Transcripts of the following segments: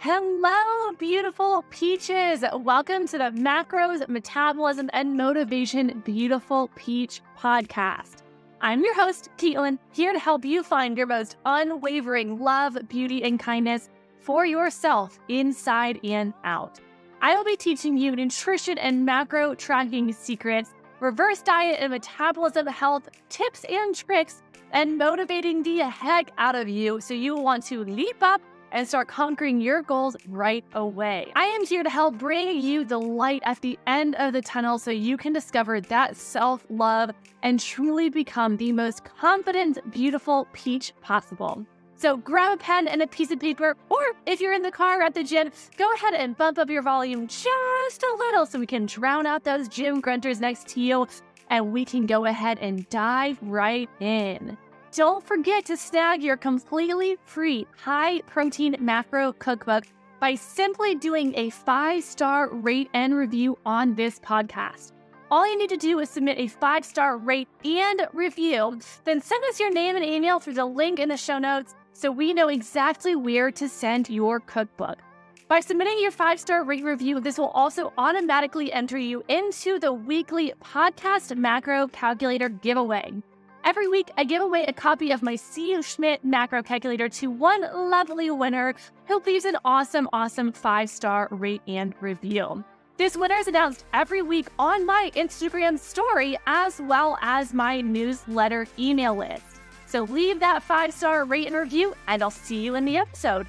Hello, beautiful peaches. Welcome to the Macros, Metabolism, and Motivation Beautiful Peach podcast. I'm your host, Caitlen, here to help you find your most unwavering love, beauty, and kindness for yourself inside and out. I will be teaching you nutrition and macro tracking secrets, reverse diet and metabolism health tips and tricks, and motivating the heck out of you so you want to leap up and start conquering your goals right away. I am here to help bring you the light at the end of the tunnel so you can discover that self-love and truly become the most confident, beautiful peach possible. So grab a pen and a piece of paper, or if you're in the car or at the gym, go ahead and bump up your volume just a little so we can drown out those gym grunters next to you, and we can go ahead and dive right in. Don't forget to snag your completely free high-protein macro cookbook by simply doing a 5-star rate and review on this podcast. All you need to do is submit a 5-star rate and review, then send us your name and email through the link in the show notes so we know exactly where to send your cookbook. By submitting your 5-star rate review, this will also automatically enter you into the weekly podcast macro calculator giveaway. Every week, I give away a copy of my See You Schmidt macro calculator to one lovely winner who leaves an awesome 5-star rate and review. This winner is announced every week on my Instagram story as well as my newsletter email list. So leave that 5-star rate and review, and I'll see you in the episode.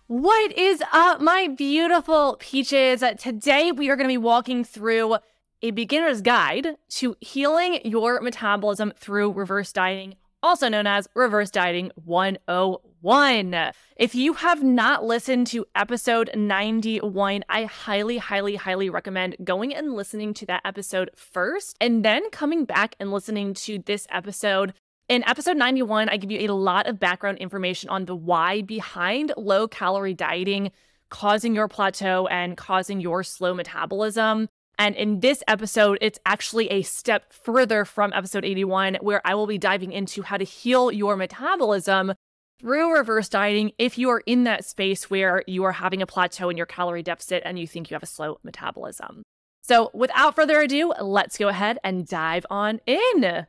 What is up, my beautiful peaches? Today, we are going to be walking through a beginner's guide to healing your metabolism through reverse dieting, also known as Reverse Dieting 101. If you have not listened to episode 91, I highly recommend going and listening to that episode first, and then coming back and listening to this episode. In episode 91, I give you a lot of background information on the why behind low-calorie dieting causing your plateau and causing your slow metabolism. And in this episode, it's actually a step further from episode 81, where I will be diving into how to heal your metabolism through reverse dieting if you are in that space where you are having a plateau in your calorie deficit and you think you have a slow metabolism. So without further ado, let's go ahead and dive on in.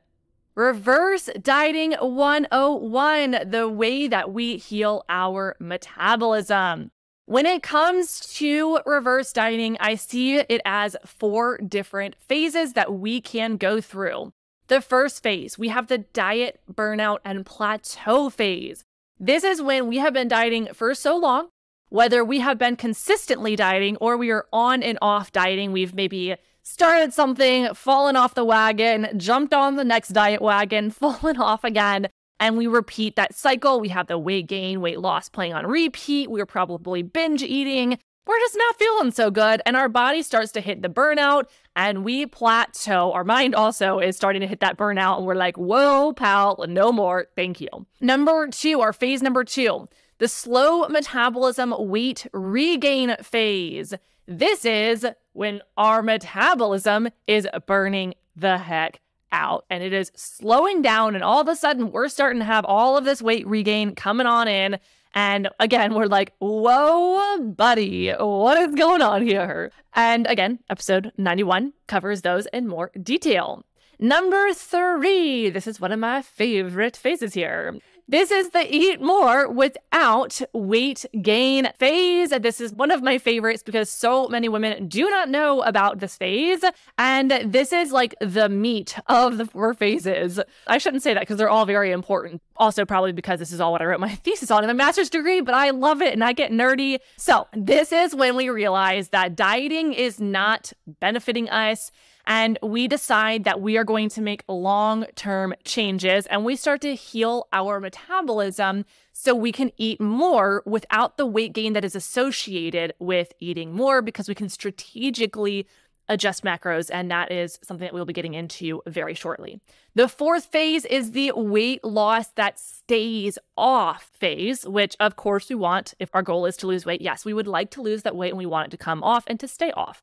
Reverse Dieting 101, the way that we heal our metabolism. When it comes to reverse dieting, I see it as 4 different phases that we can go through. The first phase, we have the diet, burnout, and plateau phase. This is when we have been dieting for so long, whether we have been consistently dieting or we are on and off dieting. We've maybe started something, fallen off the wagon, jumped on the next diet wagon, fallen off again. And we repeat that cycle. We have the weight gain, weight loss playing on repeat. We're probably binge eating. We're just not feeling so good. And our body starts to hit the burnout and we plateau. Our mind also is starting to hit that burnout. And we're like, whoa, pal, no more. Thank you. Number 2, or phase number 2, the slow metabolism weight regain phase. This is when our metabolism is burning the heck out and it is slowing down, and all of a sudden we're starting to have all of this weight regain coming on in, and again we're like, whoa buddy, what is going on here? And again, episode 91 covers those in more detail. Number 3, this is one of my favorite phases here. This is the eat more without weight gain phase. This is one of my favorites because so many women do not know about this phase. And this is like the meat of the 4 phases. I shouldn't say that because they're all very important. Also, probably because this is all what I wrote my thesis on in my master's degree, but I love it and I get nerdy. So this is when we realize that dieting is not benefiting us, and we decide that we are going to make long-term changes, and we start to heal our metabolism so we can eat more without the weight gain that is associated with eating more, because we can strategically adjust macros, and that is something that we'll be getting into very shortly. The 4th phase is the weight loss that stays off phase, which of course we want if our goal is to lose weight. Yes, we would like to lose that weight and we want it to come off and to stay off.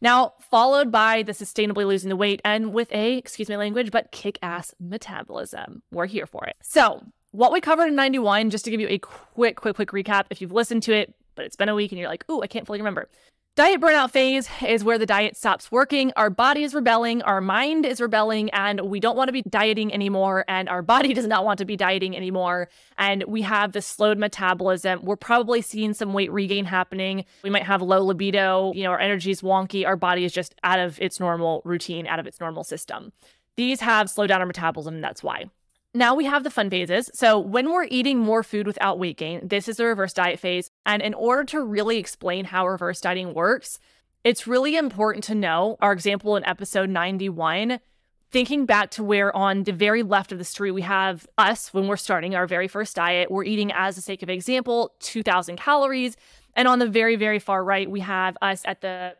Now, followed by the sustainably losing the weight and with a, excuse my language, but kick-ass metabolism. We're here for it. So what we covered in 91, just to give you a quick recap, if you've listened to it, but it's been a week and you're like, ooh, I can't fully remember. Diet burnout phase is where the diet stops working. Our body is rebelling, our mind is rebelling, and we don't want to be dieting anymore, and our body does not want to be dieting anymore. And we have this slowed metabolism. We're probably seeing some weight regain happening. We might have low libido, our energy is wonky, our body is just out of its normal routine, out of its normal system. These have slowed down our metabolism, and that's why. Now we have the fun phases. So when we're eating more food without weight gain, this is the reverse diet phase. And in order to really explain how reverse dieting works, it's really important to know our example in episode 91, thinking back to where on the very left of the street, we have us when we're starting our very first diet. We're eating, as the sake of example, 2,000 calories. And on the very far right, we have us at the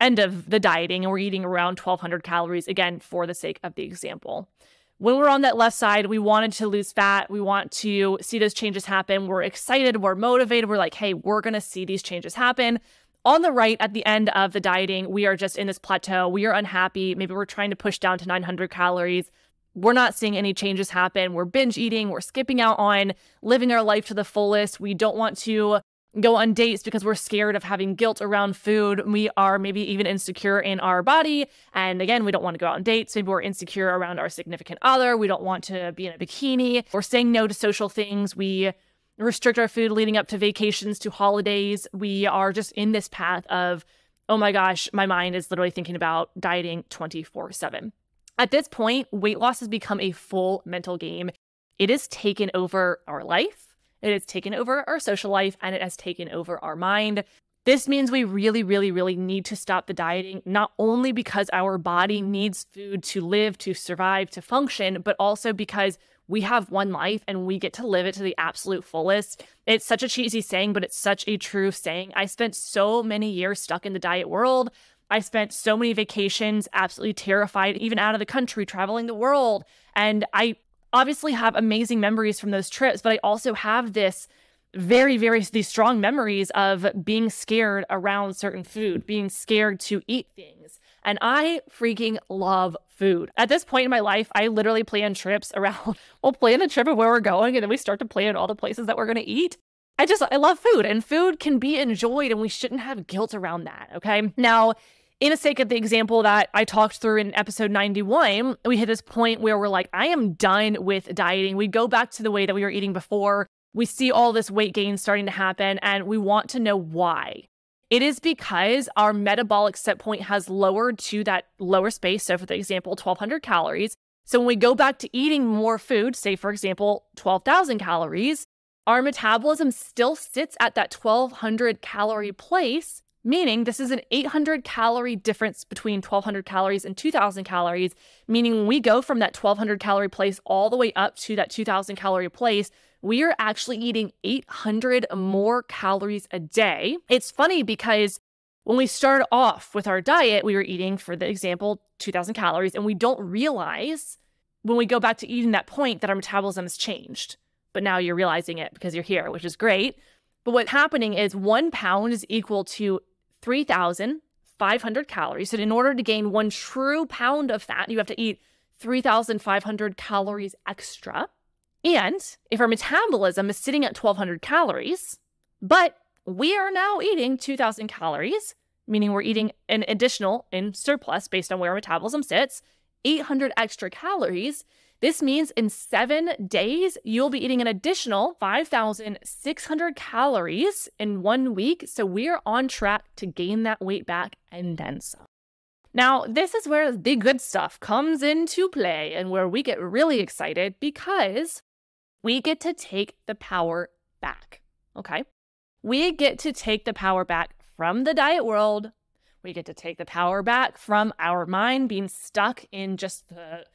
end of the dieting, and we're eating around 1,200 calories, again, for the sake of the example. When we're on that left side, we wanted to lose fat. We want to see those changes happen. We're excited. We're motivated. We're like, hey, we're going to see these changes happen. On the right, at the end of the dieting, we are just in this plateau. We are unhappy. Maybe we're trying to push down to 900 calories. We're not seeing any changes happen. We're binge eating. We're skipping out on living our life to the fullest. We don't want to go on dates because we're scared of having guilt around food. We are maybe even insecure in our body. And again, we don't want to go out on dates. Maybe we're insecure around our significant other. We don't want to be in a bikini. We're saying no to social things. We restrict our food leading up to vacations, to holidays. We are just in this path of, oh my gosh, my mind is literally thinking about dieting 24/7. At this point, weight loss has become a full mental game. It has taken over our life. It has taken over our social life, and it has taken over our mind. This means we really need to stop the dieting, not only because our body needs food to live, to survive, to function, but also because we have one life and we get to live it to the absolute fullest. It's such a cheesy saying, but it's such a true saying. I spent so many years stuck in the diet world. I spent so many vacations absolutely terrified, even out of the country, traveling the world. And I obviously have amazing memories from those trips, but I also have this these strong memories of being scared around certain food, being scared to eat things. And I freaking love food. At this point in my life, I literally plan trips around, we'll plan a trip of where we're going, and then we start to plan all the places that we're going to eat. I love food, and food can be enjoyed, and we shouldn't have guilt around that, okay? Now, in the sake of the example that I talked through in episode 91, we hit this point where we're like, I am done with dieting. We go back to the way that we were eating before. We see all this weight gain starting to happen, and we want to know why. It is because our metabolic set point has lowered to that lower space. So for the example, 1,200 calories. So when we go back to eating more food, say for example, 12,000 calories, our metabolism still sits at that 1,200 calorie place, meaning this is an 800 calorie difference between 1,200 calories and 2,000 calories, meaning when we go from that 1,200 calorie place all the way up to that 2,000 calorie place, we are actually eating 800 more calories a day. It's funny because when we started off with our diet, we were eating, for the example, 2,000 calories, and we don't realize when we go back to eating that point that our metabolism has changed. But now you're realizing it because you're here, which is great. But what's happening is 1 pound is equal to 3,500 calories. So in order to gain 1 true pound of fat, you have to eat 3,500 calories extra. And if our metabolism is sitting at 1,200 calories, but we are now eating 2,000 calories, meaning we're eating an additional, in surplus based on where our metabolism sits, 800 extra calories. This means in 7 days, you'll be eating an additional 5,600 calories in 1 week. So we're on track to gain that weight back and then some. Now, this is where the good stuff comes into play and where we get really excited because we get to take the power back, okay? We get to take the power back from the diet world. We get to take the power back from our mind being stuck in just the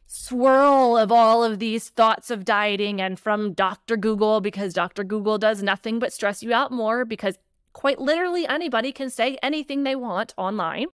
swirl of all of these thoughts of dieting and from Dr. Google, because Dr. Google does nothing but stress you out more because quite literally anybody can say anything they want online,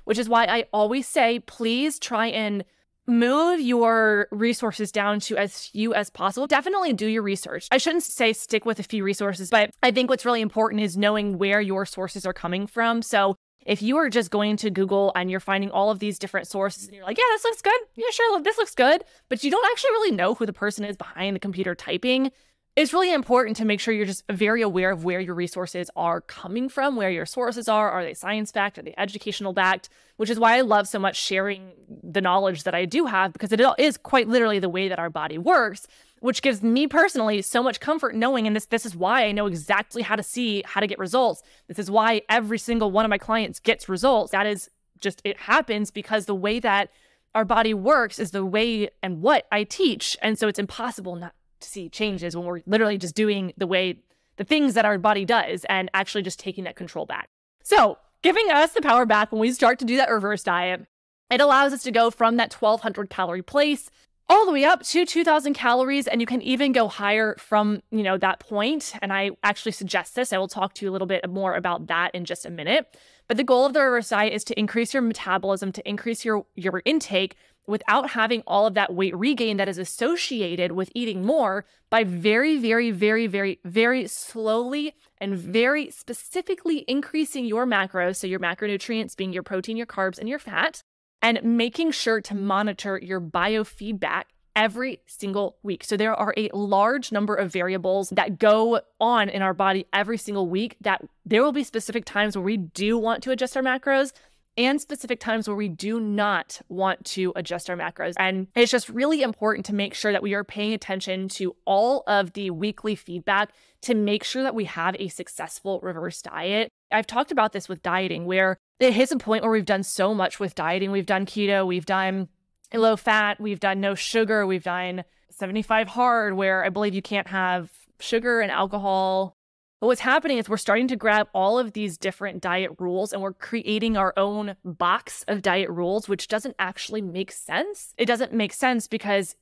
which is why I always say, please try and move your resources down to as few as possible. Definitely do your research. I shouldn't say stick with a few resources, but I think what's really important is knowing where your sources are coming from. So If you are just going to Google and you're finding all of these different sources and you're like, yeah, this looks good. Yeah, sure, this looks good. But you don't actually really know who the person is behind the computer typing. It's really important to make sure you're just very aware of where your resources are coming from, where your sources are. Are they science-backed? Are they educational backed? Which is why I love so much sharing the knowledge that I do have, because it is quite literally the way that our body works, which gives me personally so much comfort knowing, and this is why I know exactly how to get results. This is why every single one of my clients gets results. That is just, it happens because the way that our body works is the way and what I teach. And so it's impossible not to see changes when we're literally just doing the things that our body does and actually just taking that control back. So giving us the power back when we start to do that reverse diet, it allows us to go from that 1,200 calorie place all the way up to 2,000 calories. And you can even go higher from, that point. And I actually suggest this. I will talk to you a little bit more about that in just a minute. But the goal of the reverse diet is to increase your metabolism, to increase your intake without having all of that weight regain that is associated with eating more, by very, very, very, very, very slowly and very specifically increasing your macros. So your macronutrients being your protein, your carbs, and your fat, and making sure to monitor your biofeedback every single week. So there are a large number of variables that go on in our body every single week, that there will be specific times where we do want to adjust our macros and specific times where we do not want to adjust our macros. And it's just really important to make sure that we are paying attention to all of the weekly feedback to make sure that we have a successful reverse diet. I've talked about this with dieting, where it hits a point where we've done so much with dieting. We've done keto, we've done low fat, we've done no sugar, we've done 75 hard, where I believe you can't have sugar and alcohol. But what's happening is we're starting to grab all of these different diet rules and we're creating our own box of diet rules, which doesn't actually make sense. It doesn't make sense because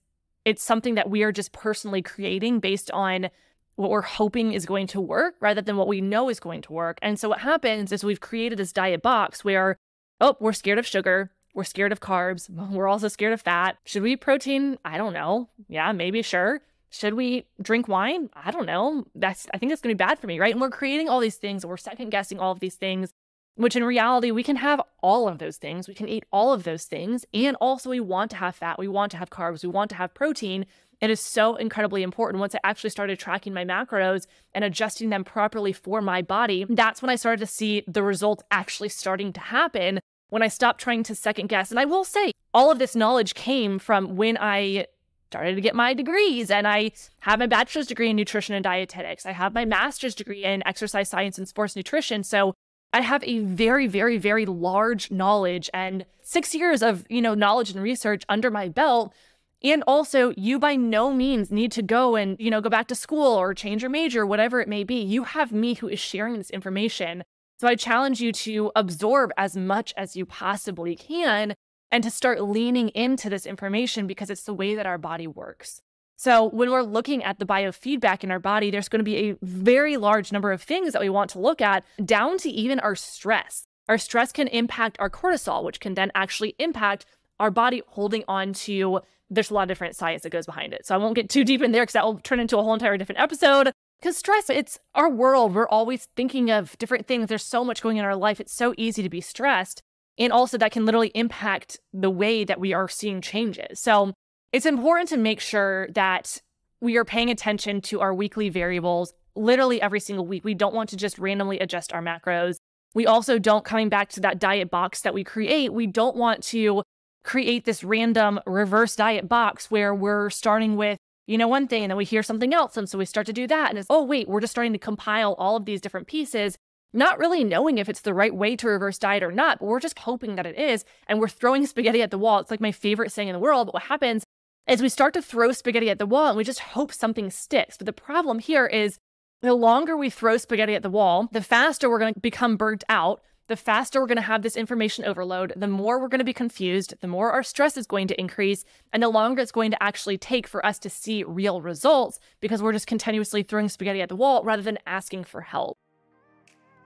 it's something that we are just personally creating based on what we're hoping is going to work rather than what we know is going to work. And so what happens is we've created this diet box where, we're scared of sugar, we're scared of carbs, we're also scared of fat. Should we eat protein? I don't know. Yeah, maybe, sure. Should we drink wine? I don't know. I think that's going to be bad for me, right? And we're creating all these things, and we're second guessing all of these things, which in reality, we can have all of those things. We can eat all of those things. And also we want to have fat. We want to have carbs. We want to have protein. It is so incredibly important. Once I actually started tracking my macros and adjusting them properly for my body, that's when I started to see the results actually starting to happen, when I stopped trying to second guess. And I will say, all of this knowledge came from when I started to get my degrees, and I have my bachelor's degree in nutrition and dietetics. I have my master's degree in exercise science and sports nutrition. So I have a very, very, very large knowledge and 6 years of, knowledge and research under my belt. And also, you by no means need to go and, go back to school or change your major, whatever it may be. You have me who is sharing this information. So I challenge you to absorb as much as you possibly can and to start leaning into this information, because it's the way that our body works. So when we're looking at the biofeedback in our body, there's going to be a very large number of things that we want to look at, down to even our stress. Our stress can impact our cortisol, which can then actually impact our body holding on to, there's a lot of different science that goes behind it. So I won't get too deep in there because that will turn into a whole entire different episode. Because stress, it's our world. We're always thinking of different things. There's so much going on in our life. It's so easy to be stressed. And also that can literally impact the way that we are seeing changes. So it's important to make sure that we are paying attention to our weekly variables literally every single week. We don't want to just randomly adjust our macros. We also don't, coming back to that diet box that we create, we don't want to create this random reverse diet box where we're starting with, one thing, and then we hear something else. And so we start to do that. And it's, we're just starting to compile all of these different pieces, not really knowing if it's the right way to reverse diet or not, but we're just hoping that it is. And we're throwing spaghetti at the wall. It's like my favorite saying in the world. But what happens is we start to throw spaghetti at the wall and we just hope something sticks. But the problem here is, the longer we throw spaghetti at the wall, the faster we're going to become burnt out. The faster we're going to have this information overload, the more we're going to be confused, the more our stress is going to increase, and the longer it's going to actually take for us to see real results, because we're just continuously throwing spaghetti at the wall rather than asking for help.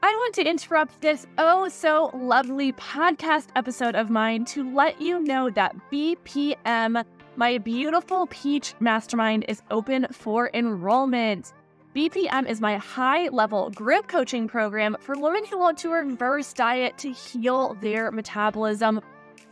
I want to interrupt this so lovely podcast episode of mine to let you know that BPM, my beautiful Peach Mastermind, is open for enrollment. BPM is my high-level group coaching program for women who want to reverse diet to heal their metabolism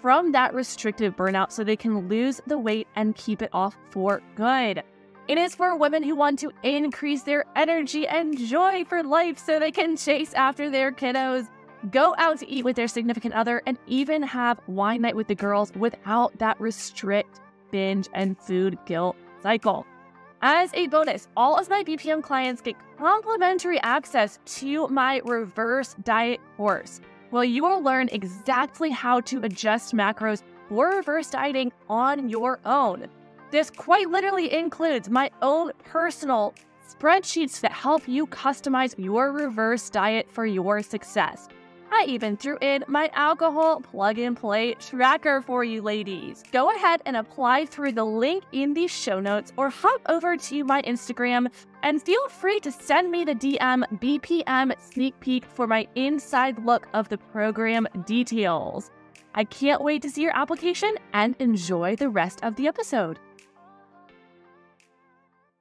from that restrictive burnout so they can lose the weight and keep it off for good. It is for women who want to increase their energy and joy for life so they can chase after their kiddos, go out to eat with their significant other, and even have wine night with the girls without that restrict, binge, and food guilt cycle. As a bonus, all of my BPM clients get complimentary access to my reverse diet course, where you will learn exactly how to adjust macros for reverse dieting on your own. This quite literally includes my own personal spreadsheets that help you customize your reverse diet for your success. I even threw in my alcohol plug-and-play tracker for you ladies. Go ahead and apply through the link in the show notes or hop over to my Instagram and feel free to send me the DM BPM sneak peek for my inside look of the program details. I can't wait to see your application and enjoy the rest of the episode.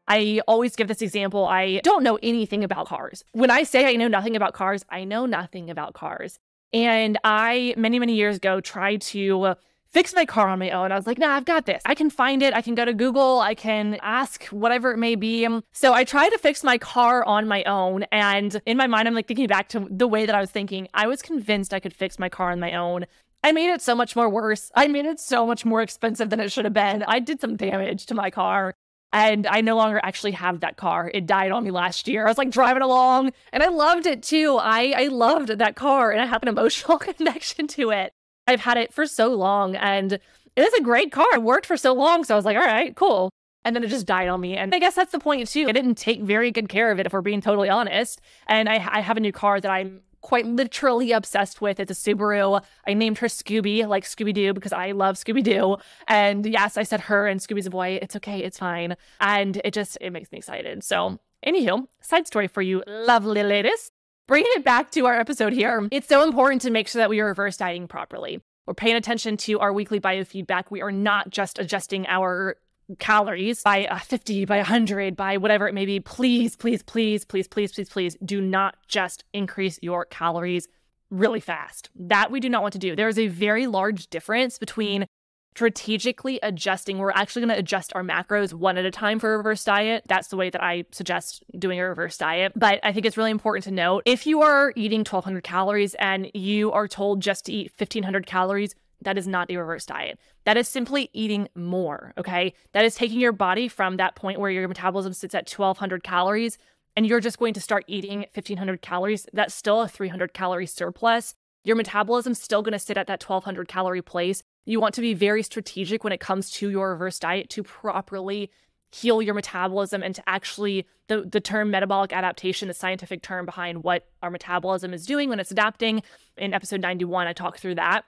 I always give this example. I don't know anything about cars. When I say I know nothing about cars, I know nothing about cars. And I, many years ago, tried to fix my car on my own. I was like, nah, I've got this. I can find it. I can go to Google. I can ask whatever it may be. So I tried to fix my car on my own. And in my mind, I'm like thinking back to the way that I was thinking. I was convinced I could fix my car on my own. I made it so much more worse. I made it so much more expensive than it should have been. I did some damage to my car. And I no longer actually have that car. It died on me last year. I was like driving along and I loved it too. I loved that car and I have an emotional connection to it. I've had it for so long and it is a great car. It worked for so long. So I was like, all right, cool. And then it just died on me. And I guess that's the point too. I didn't take very good care of it, if we're being totally honest. And I have a new car that I'm quite literally obsessed with. It's a Subaru. I named her Scooby, like Scooby-Doo, because I love Scooby-Doo. And yes, I said her and Scooby's a boy. It's okay. It's fine. And it makes me excited. So anywho, side story for you lovely ladies. Bringing it back to our episode here, it's so important to make sure that we are reverse dieting properly. We're paying attention to our weekly biofeedback. We are not just adjusting our calories by 50, by 100, by whatever it may be. Please do not just increase your calories really fast. That we do not want to do. There is a very large difference between strategically adjusting. We're actually going to adjust our macros one at a time for a reverse diet. That's the way that I suggest doing a reverse diet. But I think it's really important to note, if you are eating 1,200 calories and you are told just to eat 1,500 calories, that is not a reverse diet. That is simply eating more, okay? That is taking your body from that point where your metabolism sits at 1,200 calories and you're just going to start eating 1,500 calories. That's still a 300 calorie surplus. Your metabolism's still going to sit at that 1,200 calorie place. You want to be very strategic when it comes to your reverse diet to properly heal your metabolism and to actually, the term metabolic adaptation, the scientific term behind what our metabolism is doing when it's adapting. In episode 91, I talk through that.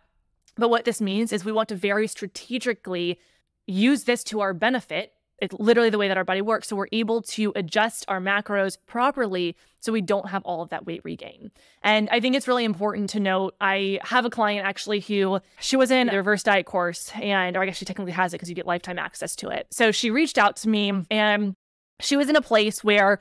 But what this means is we want to very strategically use this to our benefit. It's literally the way that our body works. So we're able to adjust our macros properly so we don't have all of that weight regain. And I think it's really important to note, I have a client actually who, she was in the reverse diet course, or I guess she technically has it because you get lifetime access to it. So she reached out to me and she was in a place where,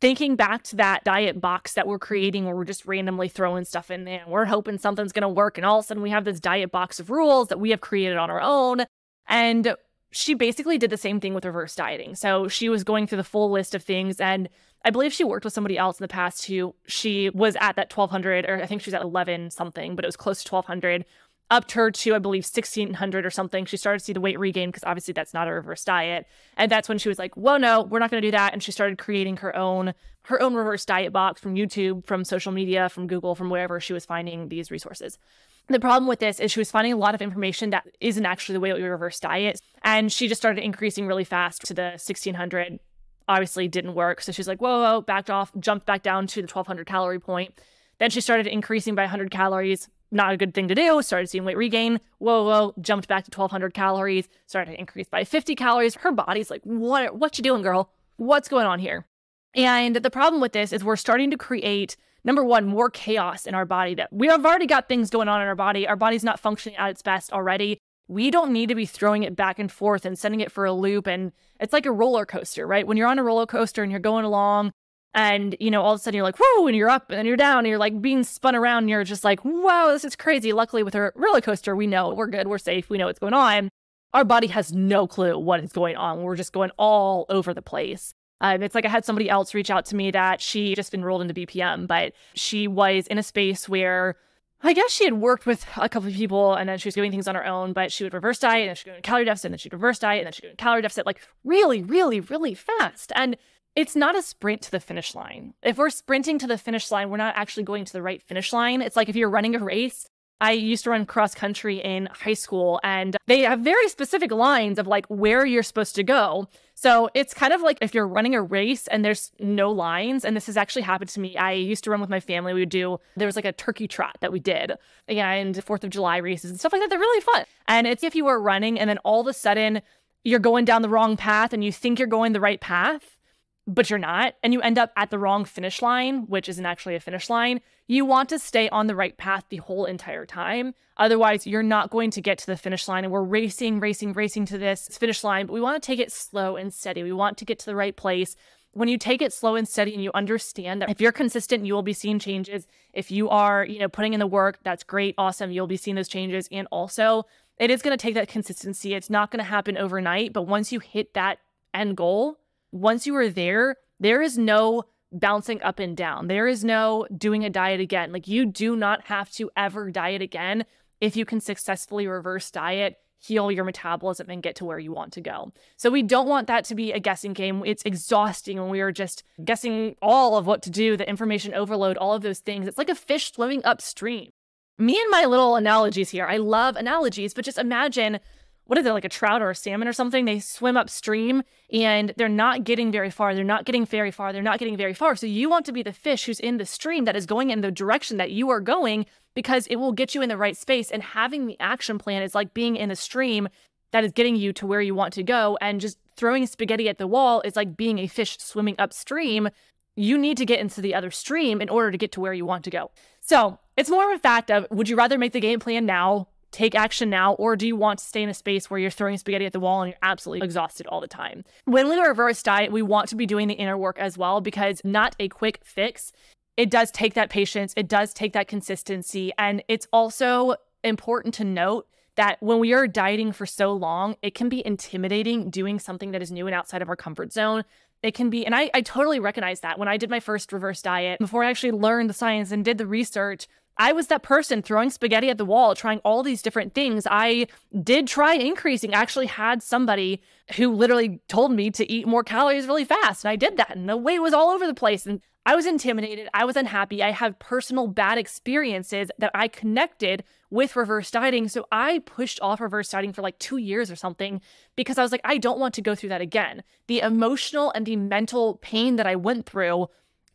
thinking back to that diet box that we're creating where we're just randomly throwing stuff in there and we're hoping something's going to work. And all of a sudden we have this diet box of rules that we have created on our own. And she basically did the same thing with reverse dieting. So she was going through the full list of things. And I believe she worked with somebody else in the past who she was at that 1,200, or I think she was at 11 something, but it was close to 1,200. Upped her to, I believe, 1,600 or something. She started to see the weight regain because obviously that's not a reverse diet. And that's when she was like, whoa, no, we're not going to do that. And she started creating her own reverse diet box from YouTube, from social media, from Google, from wherever she was finding these resources. The problem with this is she was finding a lot of information that isn't actually the way we reverse diet. And she just started increasing really fast to the 1,600. Obviously didn't work. So she's like, whoa, backed off, jumped back down to the 1,200 calorie point. Then she started increasing by 100 calories. Not a good thing to do. Started seeing weight regain. Whoa, jumped back to 1,200 calories. Started to increase by 50 calories. Her body's like, what you doing, girl? What's going on here? And the problem with this is we're starting to create, number one, more chaos in our body. That we have already got things going on in our body. Our body's not functioning at its best already. We don't need to be throwing it back and forth and sending it for a loop. And it's like a roller coaster, right? When you're on a roller coaster and you're going along, And, all of a sudden you're like, whoa, and you're up and then you're down and you're like being spun around. And you're just like, wow, this is crazy. Luckily with a roller coaster, we know we're good. We're safe. We know what's going on. Our body has no clue what is going on. We're just going all over the place. It's like I had somebody else reach out to me that she just enrolled into BPM, but she was in a space where I guess she had worked with a couple of people and then she was doing things on her own, but she would reverse diet and then she'd go in calorie deficit and then she'd reverse diet and then she'd go in calorie deficit like really, really, really fast. And it's not a sprint to the finish line. If we're sprinting to the finish line, we're not actually going to the right finish line. It's like if you're running a race. I used to run cross country in high school and they have very specific lines of like where you're supposed to go. So it's kind of like if you're running a race and there's no lines, and this has actually happened to me. I used to run with my family. There was like a turkey trot that we did and 4th of July races and stuff like that. They're really fun. And it's if you were running and then all of a sudden you're going down the wrong path and you think you're going the right path, but you're not, and you end up at the wrong finish line, which isn't actually a finish line. You want to stay on the right path the whole entire time. Otherwise, you're not going to get to the finish line. And we're racing to this finish line, but we want to take it slow and steady. We want to get to the right place. When you take it slow and steady and you understand that if you're consistent, you will be seeing changes. If you are, putting in the work, that's great, awesome. You'll be seeing those changes. And also, it is going to take that consistency. It's not going to happen overnight, but once you hit that end goal, once you are there, there is no bouncing up and down. There is no doing a diet again. Like you do not have to ever diet again if you can successfully reverse diet, heal your metabolism, and get to where you want to go. So we don't want that to be a guessing game. It's exhausting when we are just guessing all of what to do, the information overload, all of those things. It's like a fish swimming upstream. Me and my little analogies here. I love analogies, but just imagine, what is it, like a trout or a salmon or something? They swim upstream and they're not getting very far. They're not getting very far. They're not getting very far. So you want to be the fish who's in the stream that is going in the direction that you are going because it will get you in the right space. And having the action plan is like being in the stream that is getting you to where you want to go. And just throwing spaghetti at the wall is like being a fish swimming upstream. You need to get into the other stream in order to get to where you want to go. So it's more of a fact of, would you rather make the game plan now, take action now, or do you want to stay in a space where you're throwing spaghetti at the wall and you're absolutely exhausted all the time? When we reverse diet, we want to be doing the inner work as well, because not a quick fix. It does take that patience. It does take that consistency. And it's also important to note that when we are dieting for so long, it can be intimidating doing something that is new and outside of our comfort zone. It can be, and I totally recognize that. When I did my first reverse diet, before I actually learned the science and did the research, I was that person throwing spaghetti at the wall, trying all these different things. I did try increasing. I actually had somebody who literally told me to eat more calories really fast. And I did that. And the weight was all over the place. And I was intimidated. I was unhappy. I had personal bad experiences that I connected with reverse dieting. So I pushed off reverse dieting for like 2 years or something because I was like, I don't want to go through that again. The emotional and the mental pain that I went through,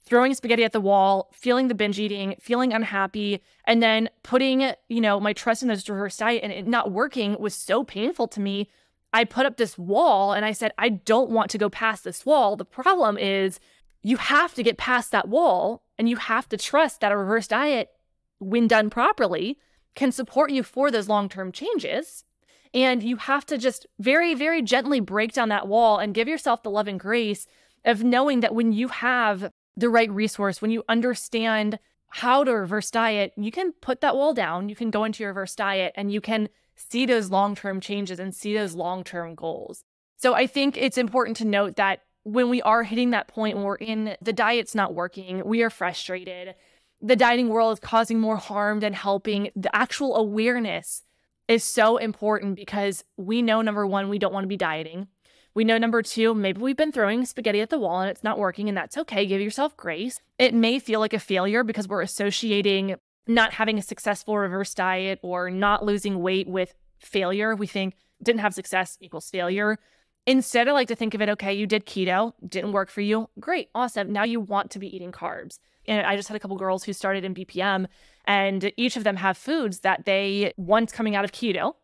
throwing spaghetti at the wall, feeling the binge eating, feeling unhappy, and then putting, my trust in this reverse diet and it not working was so painful to me. I put up this wall and I said, I don't want to go past this wall. The problem is you have to get past that wall and you have to trust that a reverse diet, when done properly, can support you for those long-term changes. And you have to just very, very gently break down that wall and give yourself the love and grace of knowing that when you have the right resource, when you understand how to reverse diet, you can put that wall down, you can go into your reverse diet, and you can see those long-term changes and see those long-term goals. So I think it's important to note that when we are hitting that point, when we're in, the diet's not working, we are frustrated, the dieting world is causing more harm than helping, the actual awareness is so important because we know, number one, we don't want to be dieting. We know, number two, maybe we've been throwing spaghetti at the wall and it's not working, and that's okay. Give yourself grace. It may feel like a failure because we're associating not having a successful reverse diet or not losing weight with failure. We think didn't have success equals failure. Instead, I like to think of it, okay, you did keto, didn't work for you. Great, awesome. Now you want to be eating carbs. And I just had a couple girls who started in BPM, and each of them have foods that one's coming out of keto.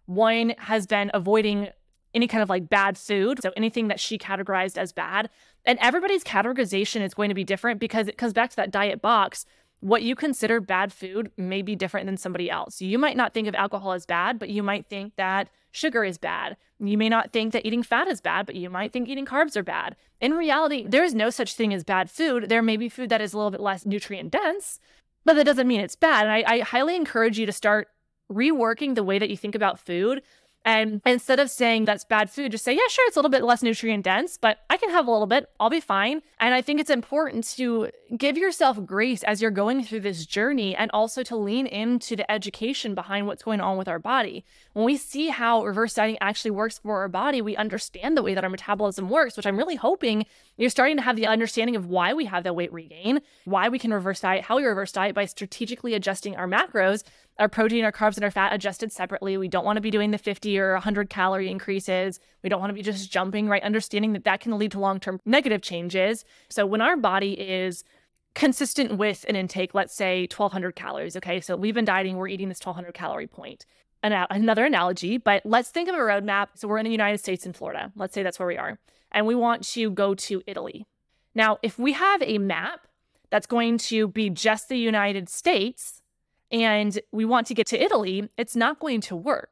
One has been avoiding any kind of like bad food. So anything that she categorized as bad. And everybody's categorization is going to be different because it comes back to that diet box. what you consider bad food may be different than somebody else. You might not think of alcohol as bad, but you might think that sugar is bad. You may not think that eating fat is bad, but you might think eating carbs are bad. In reality, there is no such thing as bad food. There may be food that is a little bit less nutrient dense, but that doesn't mean it's bad. And I highly encourage you to start reworking the way that you think about food. And instead of saying that's bad food, just say, yeah, sure, it's a little bit less nutrient dense, but I can have a little bit. I'll be fine. And I think it's important to give yourself grace as you're going through this journey, and also to lean into the education behind what's going on with our body. When we see how reverse dieting actually works for our body, we understand the way that our metabolism works, which I'm really hoping you're starting to have the understanding of why we have that weight regain, why we can reverse diet, how we reverse diet by strategically adjusting our macros, our protein, our carbs, and our fat adjusted separately. We don't want to be doing the 50 or 100 calorie increases. We don't want to be just jumping, right? Understanding that that can lead to long-term negative changes. So when our body is consistent with an intake, let's say 1,200 calories, okay? So we've been dieting, we're eating this 1,200 calorie point. Another analogy, but let's think of a roadmap. So we're in the United States in Florida. Let's say that's where we are. And we want to go to Italy. Now, if we have a map that's going to be just the United States, and we want to get to Italy, it's not going to work.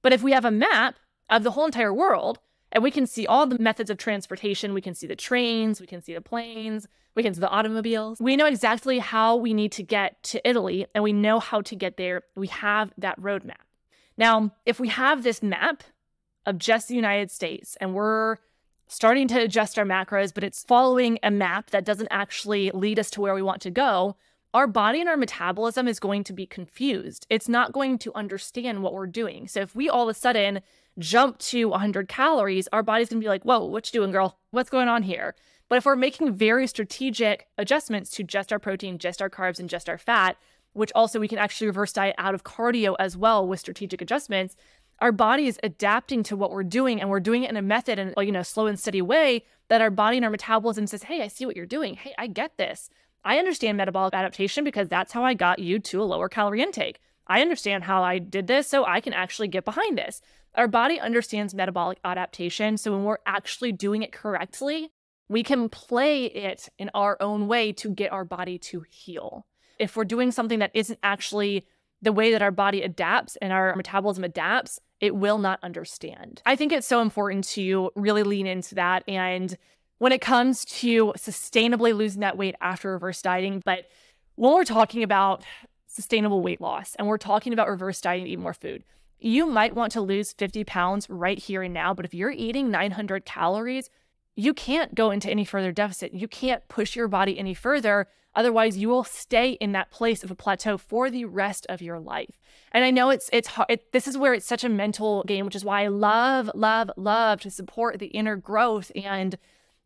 But if we have a map of the whole entire world, and we can see all the methods of transportation, we can see the trains, we can see the planes, we can see the automobiles. We know exactly how we need to get to Italy, and we know how to get there. We have that roadmap. Now, if we have this map of just the United States, and we're starting to adjust our macros, but it's following a map that doesn't actually lead us to where we want to go, our body and our metabolism is going to be confused. It's not going to understand what we're doing. So if we all of a sudden jump to 100 calories, our body's going to be like, whoa, what you doing, girl? What's going on here? But if we're making very strategic adjustments to just our protein, just our carbs, and just our fat, which also we can actually reverse diet out of cardio as well with strategic adjustments, our body is adapting to what we're doing, and we're doing it in a method and slow and steady way that our body and our metabolism says, hey, I see what you're doing. Hey, I get this. I understand metabolic adaptation because that's how I got you to a lower calorie intake. I understand how I did this, so I can actually get behind this. Our body understands metabolic adaptation, so when we're actually doing it correctly, we can play it in our own way to get our body to heal. If we're doing something that isn't actually the way that our body adapts and our metabolism adapts, it will not understand. I think it's so important to really lean into that. And when it comes to sustainably losing that weight after reverse dieting, but when we're talking about sustainable weight loss and we're talking about reverse dieting to eat more food, you might want to lose 50 pounds right here and now, but if you're eating 900 calories, you can't go into any further deficit. You can't push your body any further. Otherwise, you will stay in that place of a plateau for the rest of your life. And I know it's hard. This is where it's such a mental game, which is why I love to support the inner growth and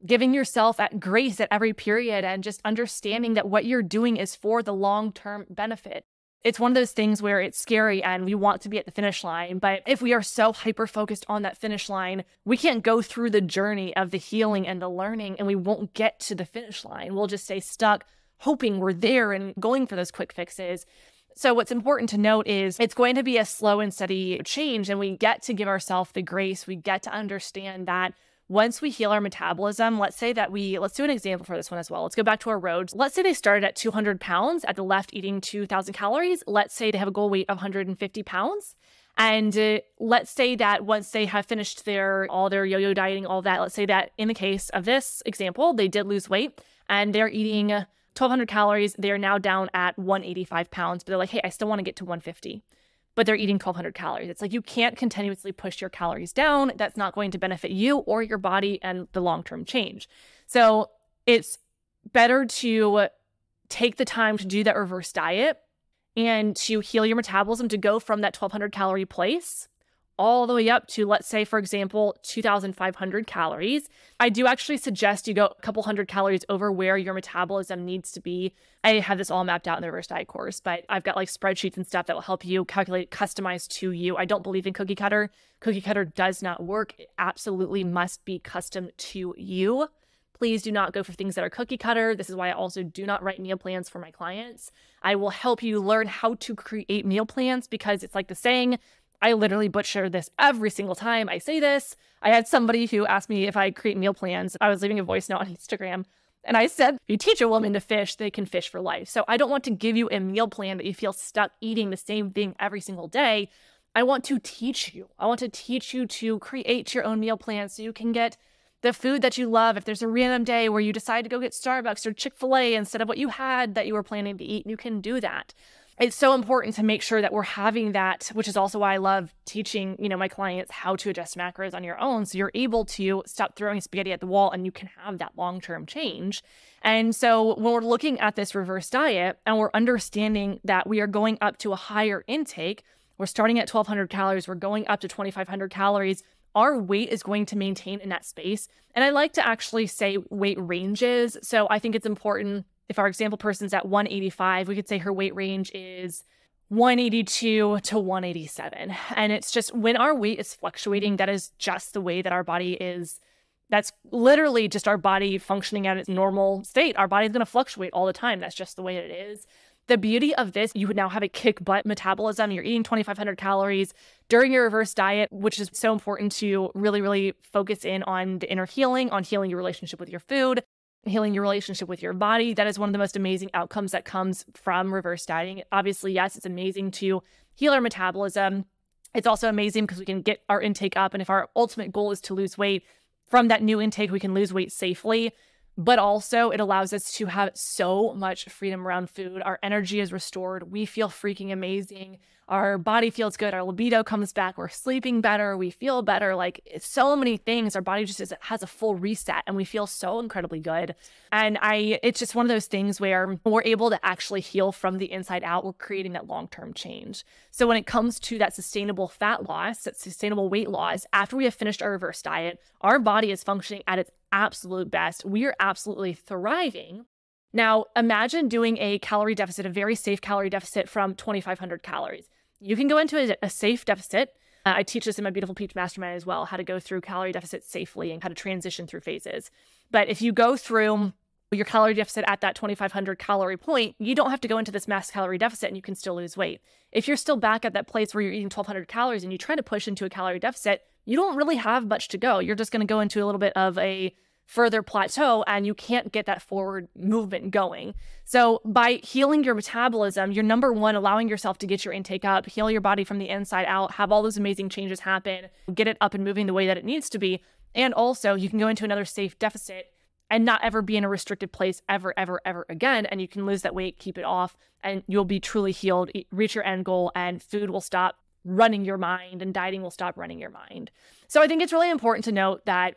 giving yourself that grace at every period and just understanding that what you're doing is for the long-term benefit. It's one of those things where it's scary and we want to be at the finish line, but if we are so hyper-focused on that finish line, we can't go through the journey of the healing and the learning, and we won't get to the finish line. We'll just stay stuck hoping we're there and going for those quick fixes. So what's important to note is it's going to be a slow and steady change, and we get to give ourselves the grace. We get to understand that once we heal our metabolism, let's do an example for this one as well. Let's go back to our roads. Let's say they started at 200 pounds at the left eating 2,000 calories. Let's say they have a goal weight of 150 pounds. And let's say that once they have finished all their yo-yo dieting, all that, let's say that in the case of this example, they did lose weight and they're eating 1,200 calories. They're now down at 185 pounds, but they're like, hey, I still want to get to 150. But they're eating 1,200 calories. It's like you can't continuously push your calories down. That's not going to benefit you or your body and the long-term change. So it's better to take the time to do that reverse diet and to heal your metabolism to go from that 1,200 calorie place all the way up to, let's say, for example, 2,500 calories. I do actually suggest you go a couple hundred calories over where your metabolism needs to be. I have this all mapped out in the reverse diet course, but I've got like spreadsheets and stuff that will help you calculate, customize to you. I don't believe in cookie cutter. Cookie cutter does not work. It absolutely must be custom to you. Please do not go for things that are cookie cutter. This is why I also do not write meal plans for my clients. I will help you learn how to create meal plans because it's like the saying, I literally butcher this every single time I say this. I had somebody who asked me if I create meal plans. I was leaving a voice note on Instagram And I said, if you teach a woman to fish, they can fish for life. So I don't want to give you a meal plan that you feel stuck eating the same thing every single day. I want to teach you. I want to teach you to create your own meal plan so you can get the food that you love. If there's a random day where you decide to go get Starbucks or Chick-fil-A instead of what you had that you were planning to eat, you can do that. It's so important to make sure that we're having that, which is also why I love teaching, my clients how to adjust macros on your own. So you're able to stop throwing spaghetti at the wall and you can have that long-term change. And so when we're looking at this reverse diet and we're understanding that we are going up to a higher intake, we're starting at 1,200 calories, we're going up to 2,500 calories, our weight is going to maintain in that space. And I like to actually say weight ranges. So I think it's important. If our example person's at 185, we could say her weight range is 182 to 187. And it's just when our weight is fluctuating, that is just the way that our body is. That's literally just our body functioning at its normal state. Our body's going to fluctuate all the time. That's just the way it is. The beauty of this, you would now have a kick butt metabolism. You're eating 2,500 calories during your reverse diet, which is so important to really, really focus in on the inner healing, on healing your relationship with your food, healing your relationship with your body. That is one of the most amazing outcomes that comes from reverse dieting. Obviously, yes, it's amazing to heal our metabolism. It's also amazing because we can get our intake up. And if our ultimate goal is to lose weight, from that new intake, we can lose weight safely. But also it allows us to have so much freedom around food. Our energy is restored. We feel freaking amazing. Our body feels good. Our libido comes back. We're sleeping better. We feel better. Like it's so many things. Our body just has a full reset and we feel so incredibly good. And it's just one of those things where we're able to actually heal from the inside out. We're creating that long-term change. So when it comes to that sustainable fat loss, that sustainable weight loss, after we have finished our reverse diet, our body is functioning at its absolute best. We are absolutely thriving. Now, imagine doing a calorie deficit, a very safe calorie deficit from 2,500 calories. You can go into a safe deficit. I teach this in my Beautiful Peach Mastermind as well, how to go through calorie deficits safely and how to transition through phases. But if you go through your calorie deficit at that 2,500 calorie point, you don't have to go into this max calorie deficit and you can still lose weight. If you're still back at that place where you're eating 1,200 calories and you try to push into a calorie deficit, you don't really have much to go. You're just going to go into a little bit of a further plateau and you can't get that forward movement going. So by healing your metabolism, you're number one, allowing yourself to get your intake up, heal your body from the inside out, have all those amazing changes happen, get it up and moving the way that it needs to be. And also you can go into another safe deficit and not ever be in a restricted place ever, ever, ever again. And you can lose that weight, keep it off, and you'll be truly healed, reach your end goal, and food will stop running your mind and dieting will stop running your mind. So I think it's really important to note that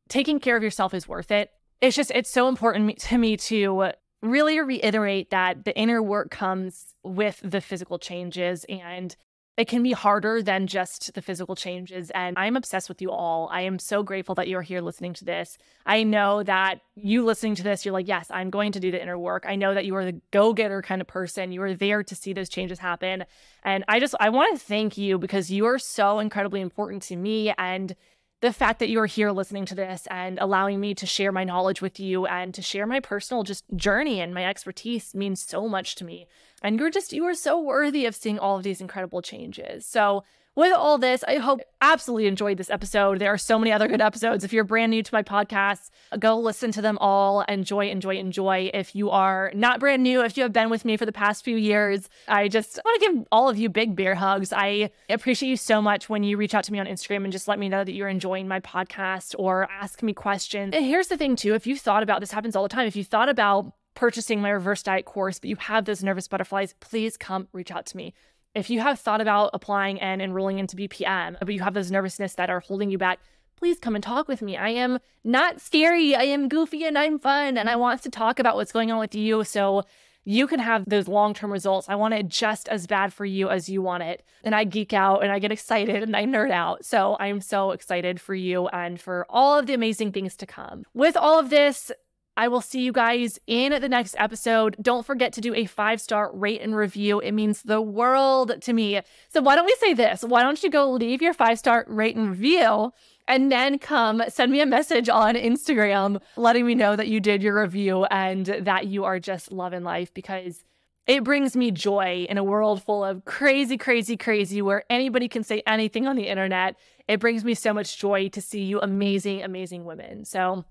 taking care of yourself is worth it. It's so important to me to really reiterate that the inner work comes with the physical changes, and it can be harder than just the physical changes. And I'm obsessed with you all. I am so grateful that you're here listening to this. I know that you listening to this, you're like, yes, I'm going to do the inner work. I know that you are the go-getter kind of person. You are there to see those changes happen. And I want to thank you because you are so incredibly important to me. And the fact that you are here listening to this and allowing me to share my knowledge with you and to share my personal just journey and my expertise means so much to me. And you are so worthy of seeing all of these incredible changes. So with all this, I hope you absolutely enjoyed this episode. There are so many other good episodes. If you're brand new to my podcast, go listen to them all. Enjoy, enjoy, enjoy. If you are not brand new, if you have been with me for the past few years, I just want to give all of you big bear hugs. I appreciate you so much when you reach out to me on Instagram and just let me know that you're enjoying my podcast or ask me questions. And here's the thing too, if you thought about, this happens all the time, if you thought about purchasing my reverse diet course, but you have those nervous butterflies, please come reach out to me. If you have thought about applying and enrolling into BPM, but you have those nervousness that are holding you back, please come and talk with me. I am not scary. I am goofy and I'm fun. And I want to talk about what's going on with you so you can have those long-term results. I want it just as bad for you as you want it. And I geek out and I get excited and I nerd out. So I'm so excited for you and for all of the amazing things to come. With all of this, I will see you guys in the next episode. Don't forget to do a 5-star rate and review. It means the world to me. So why don't we say this? Why don't you go leave your 5-star rate and review and then come send me a message on Instagram letting me know that you did your review and that you are just loving life, because it brings me joy in a world full of crazy, crazy, crazy where anybody can say anything on the internet. It brings me so much joy to see you amazing, amazing women. So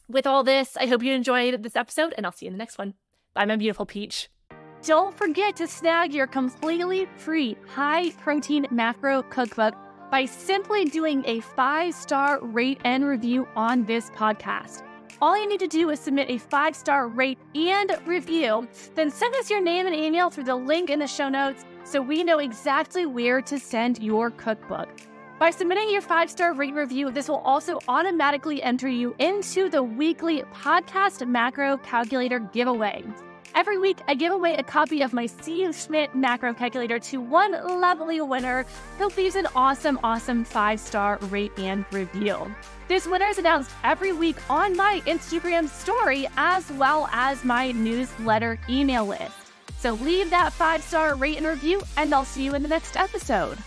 With all this, I hope you enjoyed this episode, and I'll see you in the next one. Bye, my beautiful peach. Don't forget to snag your completely free high-protein macro cookbook by simply doing a 5-star rate and review on this podcast. All you need to do is submit a 5-star rate and review, then send us your name and email through the link in the show notes so we know exactly where to send your cookbook. By submitting your 5-star rate review, this will also automatically enter you into the weekly podcast macro calculator giveaway. Every week, I give away a copy of my Steve Schmidt macro calculator to one lovely winner who leaves an awesome 5-star rate and review. This winner is announced every week on my Instagram story as well as my newsletter email list. So leave that 5-star rate and review, and I'll see you in the next episode.